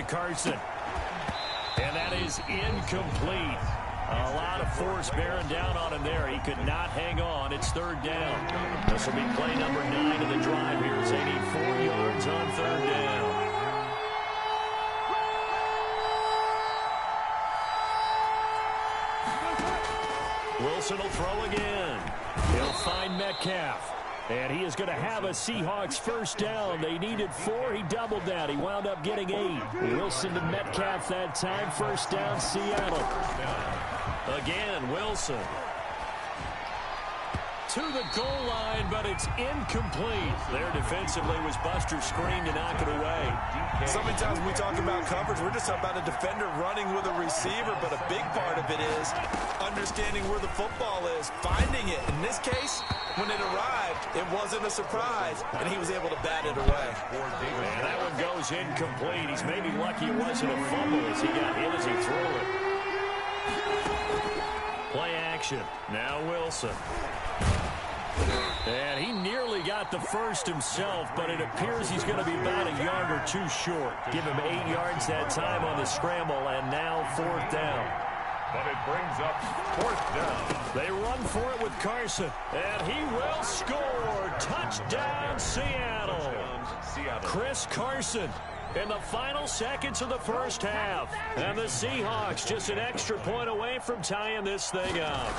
to Carson. And that is incomplete. A lot of force bearing down on him there. He could not hang on. It's third down. This will be play number 9 of the drive here as they need 4 yards on third down. Wilson will throw again. He'll find Metcalf. And he is going to have a Seahawks first down. They needed 4. He doubled that. He wound up getting 8. Wilson to Metcalf that time. First down, Seattle. Again, Wilson. To the goal line, but it's incomplete. There defensively was Buster's screen to knock it away. So many times when we talk about coverage, we're just talking about a defender running with a receiver, but a big part of it is understanding where the football is, finding it. In this case, when it arrived, it wasn't a surprise, and he was able to bat it away. And that one goes incomplete. He's maybe lucky it wasn't a fumble as he got hit as he threw it. Play action. Now Wilson. And he nearly got the first himself, but it appears he's going to be about a yard or 2 short. Give him 8 yards that time on the scramble, and now 4th down. But it brings up 4th down. They run for it with Carson, and he will score. Touchdown, Seattle. Chris Carson in the final seconds of the first half. And the Seahawks just an extra point away from tying this thing up.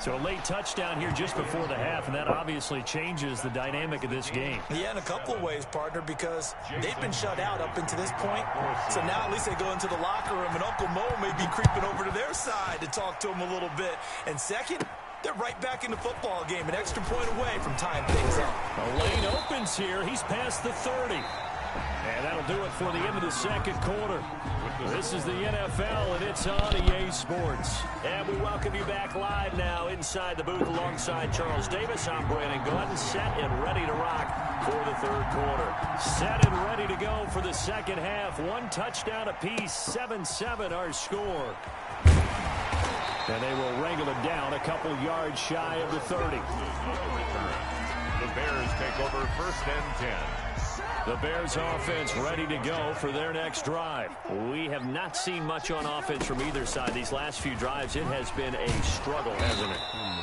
So a late touchdown here just before the half, and that obviously changes the dynamic of this game. Yeah, in a couple of ways, partner, because they've been shut out up until this point. So now at least they go into the locker room, and Uncle Mo may be creeping over to their side to talk to them a little bit. And second, they're right back in the football game, an extra point away from tying things up. A lane opens here. He's past the 30. And that'll do it for the end of the second quarter. This is the NFL, and it's on EA Sports. And we welcome you back live now inside the booth alongside Charles Davis. I'm Brandon Gordon, set and ready to rock for the third quarter. Set and ready to go for the second half. 1 touchdown apiece, 7-7 our score. And they will wrangle it down a couple yards shy of the 30. The Bears take over 1st and 10. The Bears offense ready to go for their next drive. We have not seen much on offense from either side. These last few drives, it has been a struggle, hasn't it?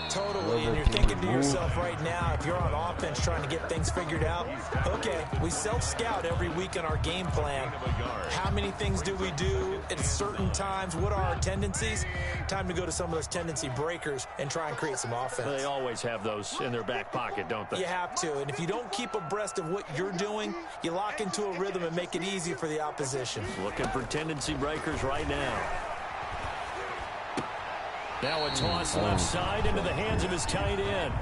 Totally, and you're thinking to yourself right now, if you're on offense trying to get things figured out, okay, we self-scout every week in our game plan. How many things do we do at certain times? What are our tendencies? Time to go to some of those tendency breakers and try and create some offense. They always have those in their back pocket, don't they? You have to, and if you don't keep abreast of what you're doing, you lock into a rhythm and make it easy for the opposition. Looking for tendency breakers right now. Now a toss left side into the hands of his tight end.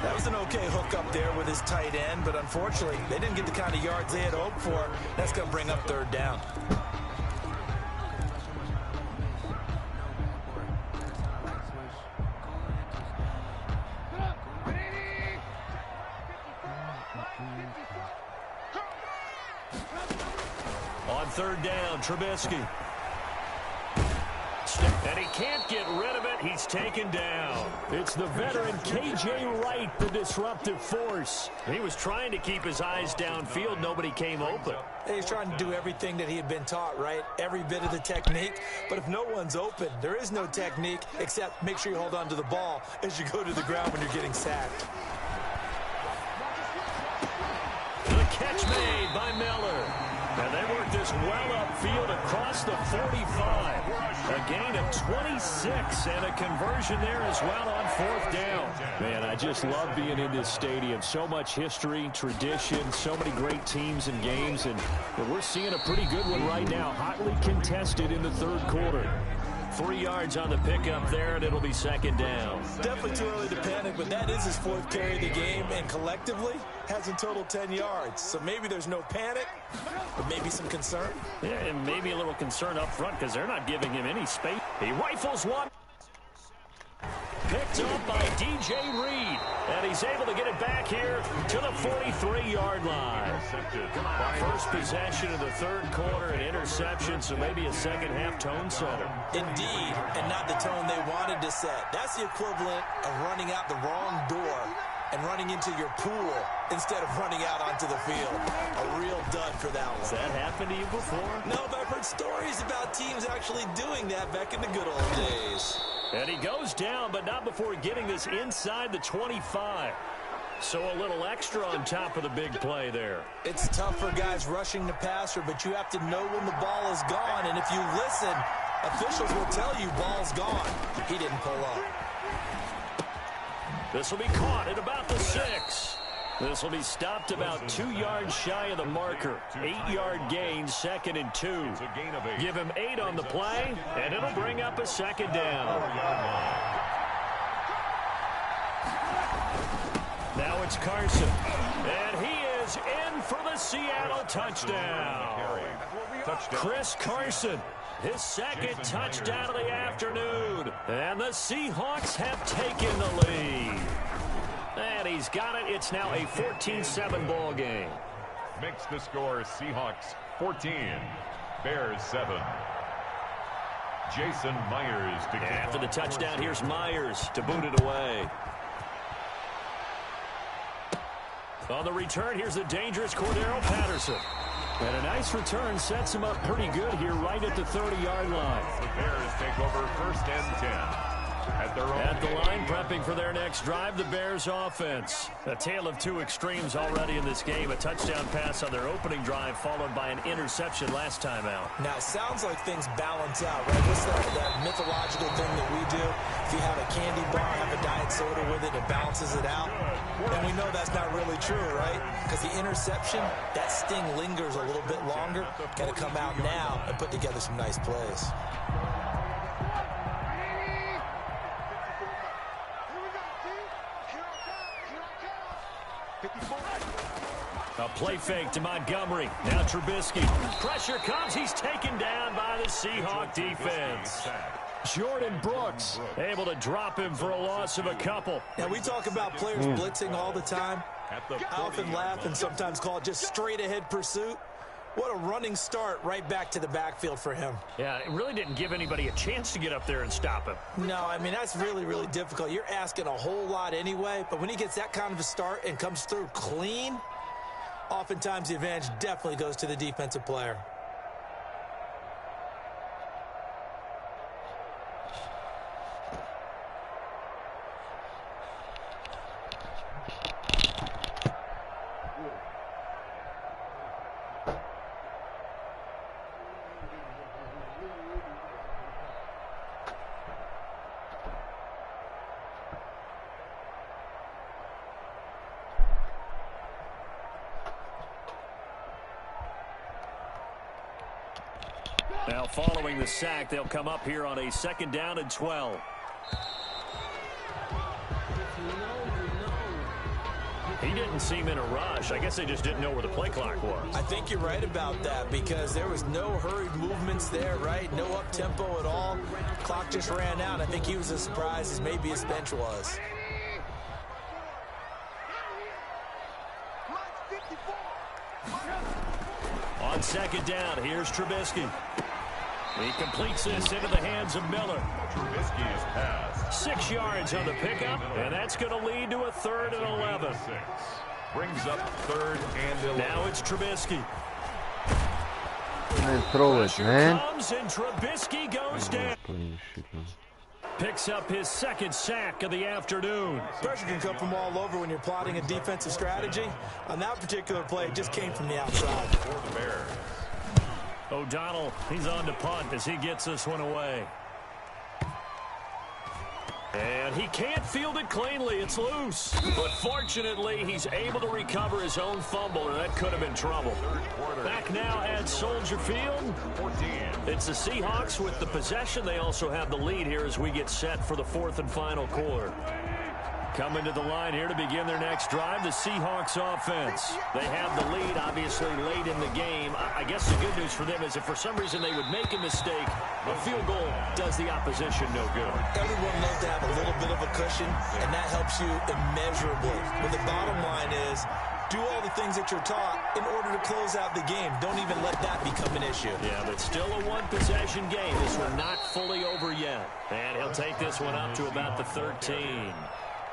That was an okay hook up there with his tight end, but unfortunately, they didn't get the kind of yards they had hoped for. That's going to bring up 3rd down. On 3rd down, Trubisky. And he can't get rid of it. He's taken down. It's the veteran K.J. Wright, the disruptive force. He was trying to keep his eyes downfield. Nobody came open. He's trying to do everything that he had been taught, right? Every bit of the technique. But if no one's open, there is no technique except make sure you hold on to the ball as you go to the ground when you're getting sacked. The catch made by Miller. And they work this well upfield across the 45. A gain of 26 and a conversion there as well on 4th down. Man, I just love being in this stadium. So much history, tradition, so many great teams and games. And we're seeing a pretty good one right now. Hotly contested in the 3rd quarter. 3 yards on the pickup there, and it'll be 2nd down. Definitely too early to panic, but that is his 4th carry of the game, and collectively has in total 10 yards. So maybe there's no panic, but maybe some concern. Yeah, and maybe a little concern up front because they're not giving him any space. He rifles one. Picked up by D.J. Reed, and he's able to get it back here to the 43-yard line. First possession of the 3rd quarter, an interception, so maybe a second-half tone setter. Indeed, and not the tone they wanted to set. That's the equivalent of running out the wrong door and running into your pool instead of running out onto the field. A real dud for that one. Has that happened to you before? No, but I've heard stories about teams actually doing that back in the good old days. And he goes down, but not before getting this inside the 25. So a little extra on top of the big play there. It's tough for guys rushing the passer, but you have to know when the ball is gone. And if you listen, officials will tell you ball's gone. He didn't pull up. This will be caught at about the 6. This will be stopped about 2 yards shy of the marker. 8-yard gain, 2nd and 2. Give him 8 on the play, and it'll bring up a 2nd down. Now it's Carson, and he is in for the Seattle touchdown. Chris Carson, his 2nd touchdown of the afternoon, and the Seahawks have taken the lead. And he's got it. It's now a 14-7 ball game. Makes the score Seahawks 14, Bears 7. Jason Myers to kick after the touchdown. Here's Myers to boot it away. On the return, here's the dangerous Cordero Patterson. And a nice return sets him up pretty good here right at the 30-yard line. The Bears take over 1st and 10. At the line, prepping for their next drive, the Bears offense. A tale of 2 extremes already in this game. A touchdown pass on their opening drive, followed by an interception last time out. Now, it sounds like things balance out, right? What's that mythological thing that we do? If you have a candy bar, have a diet soda with it, it balances it out. And we know that's not really true, right? Because the interception, that sting lingers a little bit longer. Got to come out now and put together some nice plays. A play fake to Montgomery. Now Trubisky. Pressure comes. He's taken down by the Seahawk defense. Jordan Brooks able to drop him for a loss of a couple. Now, we talk about players blitzing all the time. I often laugh and sometimes call it just straight-ahead pursuit. What a running start right back to the backfield for him. Yeah, it really didn't give anybody a chance to get up there and stop him. No, I mean, that's really, really difficult. You're asking a whole lot anyway, but when he gets that kind of a start and comes through clean, oftentimes the advantage definitely goes to the defensive player. Now following the sack, they'll come up here on a 2nd down and 12. He didn't seem in a rush. I guess they just didn't know where the play clock was. I think you're right about that because there was no hurried movements there, right? No up-tempo at all. Clock just ran out. I think he was as surprised as maybe his bench was. On 2nd down, here's Trubisky. He completes this into the hands of Miller. Trubisky's pass. 6 yards on the pickup, and that's going to lead to a 3rd and 11. Brings up 3rd and 11. Now it's Trubisky. Man, throw it, man. Comes and Trubisky goes down. Picks up his 2nd sack of the afternoon. Pressure can come from all over when you're plotting a defensive strategy. On that particular play, it just came from the outside. For the Bears. O'Donnell, he's on to punt as he gets this one away. And he can't field it cleanly. It's loose. But fortunately, he's able to recover his own fumble, and that could have been trouble. Back now at Soldier Field. 14. It's the Seahawks with the possession. They also have the lead here as we get set for the 4th and final quarter. Coming to the line here to begin their next drive, the Seahawks offense. They have the lead, obviously, late in the game. I guess the good news for them is if for some reason they would make a mistake, a field goal does the opposition no good. Everyone loves to have a little bit of a cushion, and that helps you immeasurably. But the bottom line is, do all the things that you're taught in order to close out the game. Don't even let that become an issue. Yeah, but still a one-possession game. This one not fully over yet. And he'll take this one up to about the 13.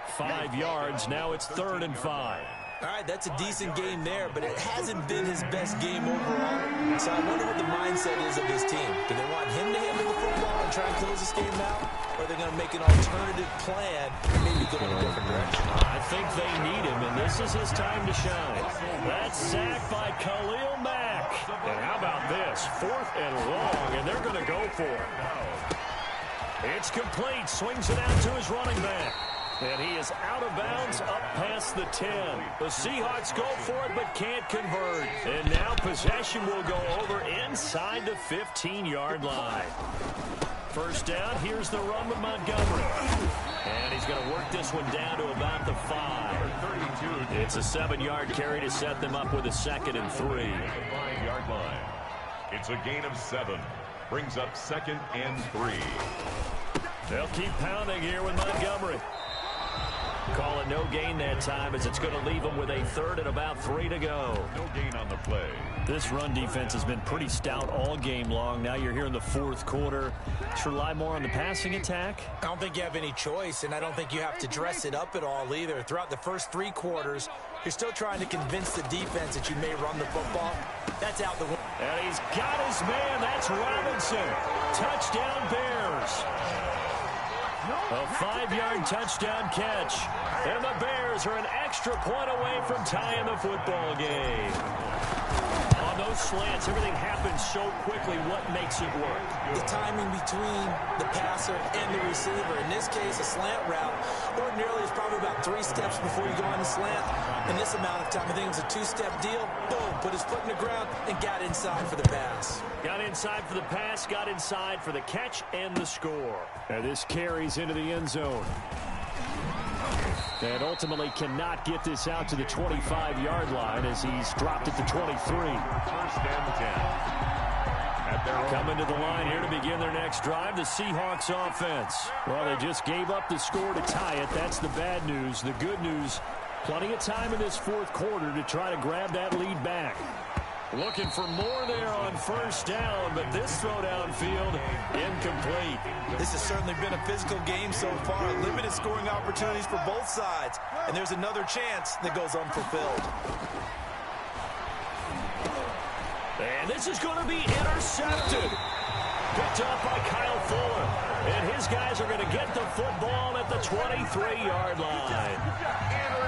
5 yards. Now it's 3rd and 5. All right, that's a decent game there, but it hasn't been his best game overall. So I wonder what the mindset is of his team. Do they want him to handle the football and try and close this game out? Or are they going to make an alternative plan and maybe go in a different direction? I think they need him, and this is his time to shine. That's sacked by Khalil Mack. And how about this? 4th and long, and they're going to go for it. It's complete. Swings it out to his running back. And he is out of bounds up past the 10. The Seahawks go for it but can't convert. And now possession will go over inside the 15-yard line. First down, here's the run with Montgomery. And he's going to work this one down to about the 5. It's a 7-yard carry to set them up with a 2nd and 3. 5-yard line. It's a gain of 7. Brings up 2nd and 3. They'll keep pounding here with Montgomery. Call it no gain that time as it's going to leave them with a 3rd and about 3 to go. No gain on the play. This run defense has been pretty stout all game long. Now you're here in the 4th quarter. Should rely more on the passing attack? I don't think you have any choice, and I don't think you have to dress it up at all either. Throughout the first 3 quarters, you're still trying to convince the defense that you may run the football. That's out the window. And he's got his man. That's Robinson. Touchdown Bears. A 5-yard touchdown catch. And the Bears are an extra point away from tying the football game. On those slants, everything happens so quickly. What makes it work? The timing between the passer and the receiver. In this case, a slant route ordinarily is probably about 3 steps before you go on the slant. In this amount of time, I think it was a 2-step deal. Boom, put his foot in the ground and got inside for the pass. Got inside for the pass, got inside for the catch and the score. And this carries into the end zone. And ultimately cannot get this out to the 25-yard line as he's dropped at the 23. 1st and 10. Coming to the line here to begin their next drive, the Seahawks offense. Well, they just gave up the score to tie it. That's the bad news. The good news, plenty of time in this 4th quarter to try to grab that lead back. Looking for more there on 1st down, but this throw downfield incomplete. This has certainly been a physical game so far. Limited scoring opportunities for both sides. And there's another chance that goes unfulfilled. And this is going to be intercepted. Picked up by Kyle Fuller. And his guys are going to get the football at the 23-yard line.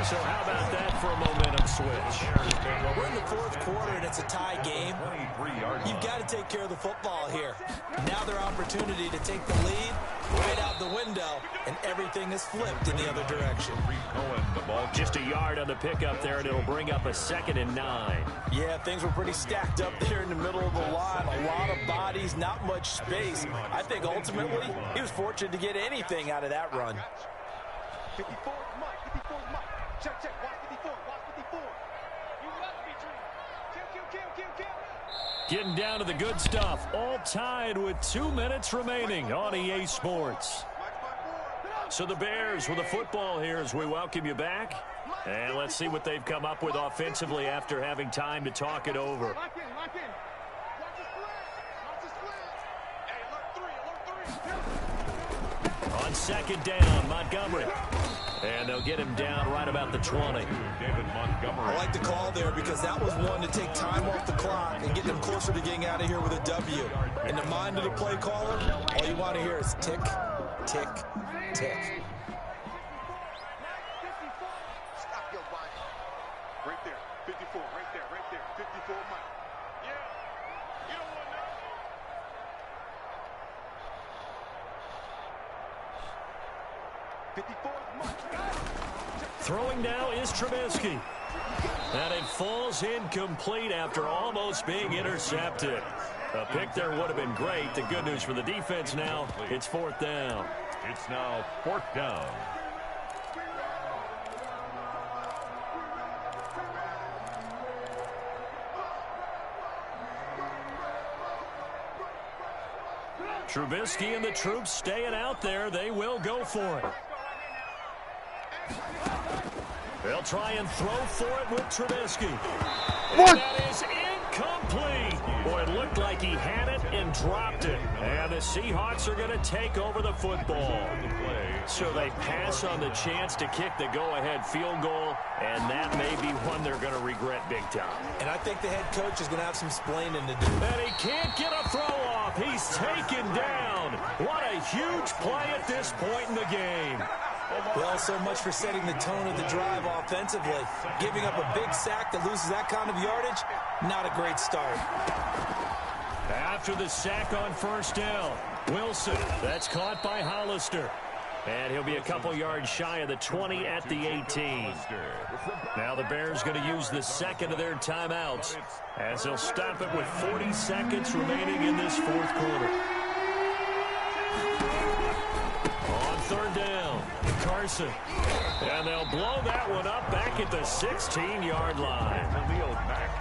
So how about that for a momentum switch? We're in the 4th quarter, and it's a tie game. You've got to take care of the football here. Now their opportunity to take the lead right out the window, and everything is flipped in the other direction. Just a yard on the pickup there, and it'll bring up a 2nd and 9. Yeah, things were pretty stacked up there in the middle of the line. A lot of bodies, not much space. I think ultimately he was fortunate to get anything out of that run. 54 Mike, 54 Mike. Check, check, watch 54, watch 54. You must be dreaming. Kill. Getting down to the good stuff. All tied with 2 minutes remaining on EA Sports. So the Bears with the football here as we welcome you back. And let's see what they've come up with offensively after having time to talk it over. Lock in. Watch the split. Hey, alert 3. On 2nd down, Montgomery. And they'll get him down right about the 20. David Montgomery. I like the call there because that was one to take time off the clock and get them closer to getting out of here with a W. In the mind of the play caller, all you want to hear is tick, tick, tick. Stop your body. Right there. 54. Right there. 54 Mike. Yeah. You don't want that. Throwing now is Trubisky. And it falls incomplete after almost being intercepted. A pick there would have been great. The good news for the defense now, it's 4th down. It's now 4th down. Trubisky and the troops staying out there. They will go for it. They'll try and throw for it with Trubisky. What? And that is incomplete. Boy, it looked like he had it and dropped it. And the Seahawks are going to take over the football. The play So they pass on the chance to kick the go-ahead field goal, and that may be one they're going to regret big time. And I think the head coach is going to have some splaining to do. And he can't get a throw off. He's taken down. What a huge play at this point in the game. Well, so much for setting the tone of the drive offensively. Giving up a big sack that loses that kind of yardage, not a great start. After the sack on first down, Wilson, that's caught by Hollister. And he'll be a couple yards shy of the 20 at the 18. Now the Bears going to use the second of their timeouts as they'll stop it with 40 seconds remaining in this fourth quarter. On third down, Carson. And they'll blow that one up back at the 16-yard line.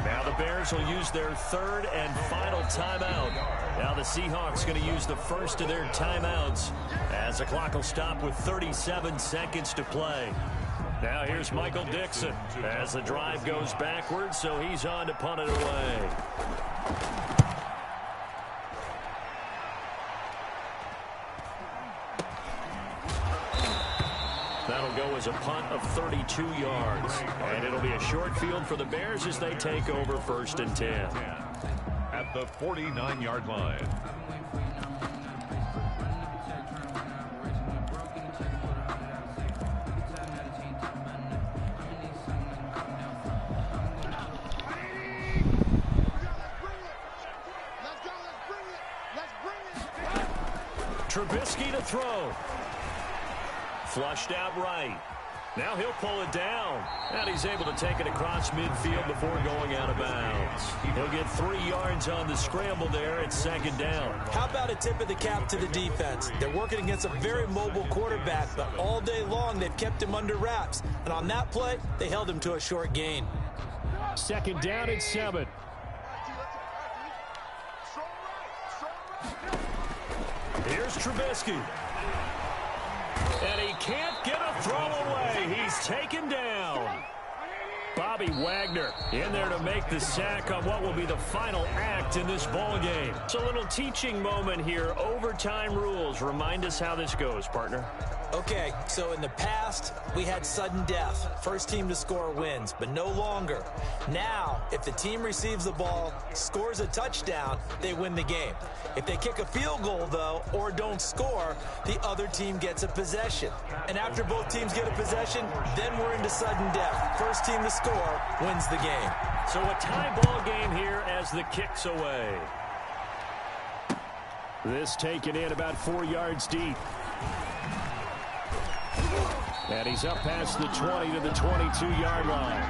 Now the Bears will use their third and final timeout. Now the Seahawks going to use the first of their timeouts as the clock will stop with 37 seconds to play. Now here's Michael Dixon as the drive goes backwards, so he's on to punt it away. That'll go as a punt of 32 yards. And it'll be a short field for the Bears as they take over first and 10. At the 49-yard line. Trubisky to throw. Flushed out right. Now he'll pull it down. And he's able to take it across midfield before going out of bounds. He'll get 3 yards on the scramble there at second down. How about a tip of the cap to the defense? They're working against a very mobile quarterback, but all day long they've kept him under wraps. And on that play, they held him to a short gain. Second down and 7. Here's Trubisky. And he can't get a throw away. He's taken down. Bobby Wagner in there to make the sack on what will be the final act in this ball game. It's a little teaching moment here. Overtime rules. Remind us how this goes, partner. Okay, so in the past, we had sudden death. First team to score wins, but no longer. Now, if the team receives the ball, scores a touchdown, they win the game. If they kick a field goal, though, or don't score, the other team gets a possession. And after both teams get a possession, then we're into sudden death. First team to score wins the game. So a tie ball game here as the kick's away. This taken in about 4 yards deep. And he's up past the 20 to the 22-yard line.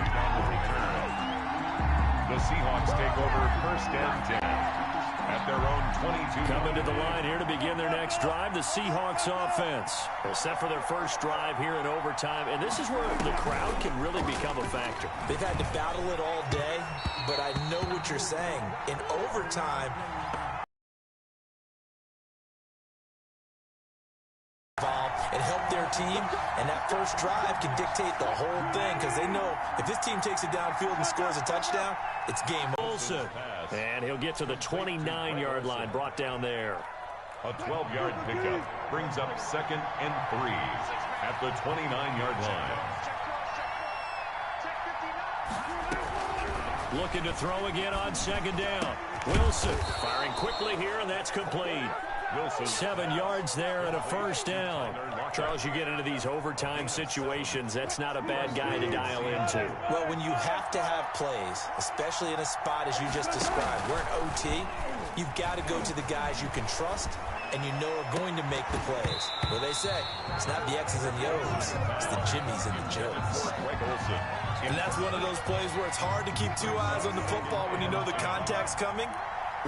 The Seahawks take over first and 10 at their own 22. Coming to the line here to begin their next drive, the Seahawks offense. They're set for their first drive here in overtime, and this is where the crowd can really become a factor. They've had to battle it all day, but I know what you're saying. In overtime, and help their team, and that first drive can dictate the whole thing because they know if this team takes it downfield and scores a touchdown, it's game over. And he'll get to the 29-yard line, brought down there. A 12-yard pickup brings up second and 3 at the 29-yard line. Looking to throw again on second down. Wilson firing quickly here, and that's complete. Wilson. 7 yards there and a first down. Charles, you get into these overtime situations, that's not a bad guy to dial into. Well, when you have to have plays, especially in a spot as you just described, we're in OT, you've got to go to the guys you can trust and you know are going to make the plays. Well, they say, it's not the X's and the O's, it's the Jimmys and the Joes. And that's one of those plays where it's hard to keep 2 eyes on the football when you know the contact's coming,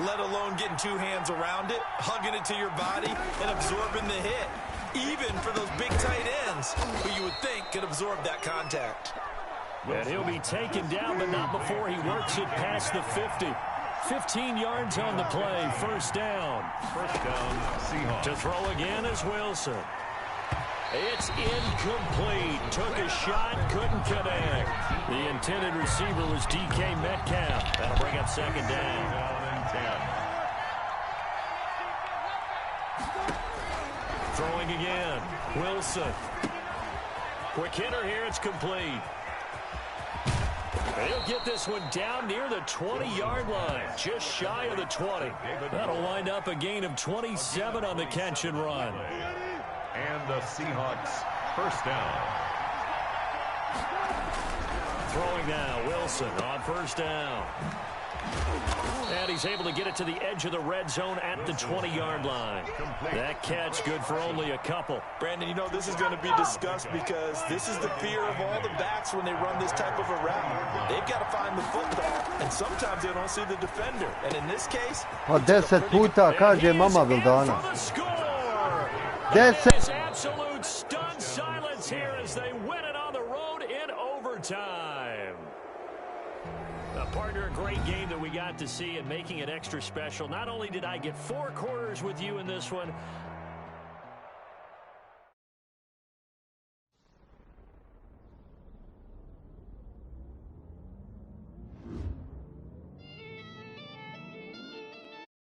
let alone getting 2 hands around it, hugging it to your body, and absorbing the hit. Even for those big tight ends, who you would think could absorb that contact. And he'll be taken down, but not before he works it past the 50. 15 yards on the play, first down. First down, Seahawks. To throw again is Wilson. It's incomplete. Took a shot, couldn't connect. The intended receiver was DK Metcalf. That'll bring up second down. Throwing again. Wilson. Quick hitter here. It's complete. They'll get this one down near the 20-yard line, just shy of the 20. That'll wind up a gain of 27 on the catch and run. And the Seahawks first down. Throwing now, Wilson on first down. And he's able to get it to the edge of the red zone at the 20-yard line. That catch good for only a couple. Brandon, you know this is going to be discussed because this is the fear of all the backs when they run this type of a route. They've got to find the football, and sometimes they don't see the defender. And in this case, Pa 10 puta kaže mama Vildana. 10. Absolute stunned silence here as they win it on the road in overtime. Partner, a great game that we got to see and making it extra special. Not only did I get 4 quarters with you in this one,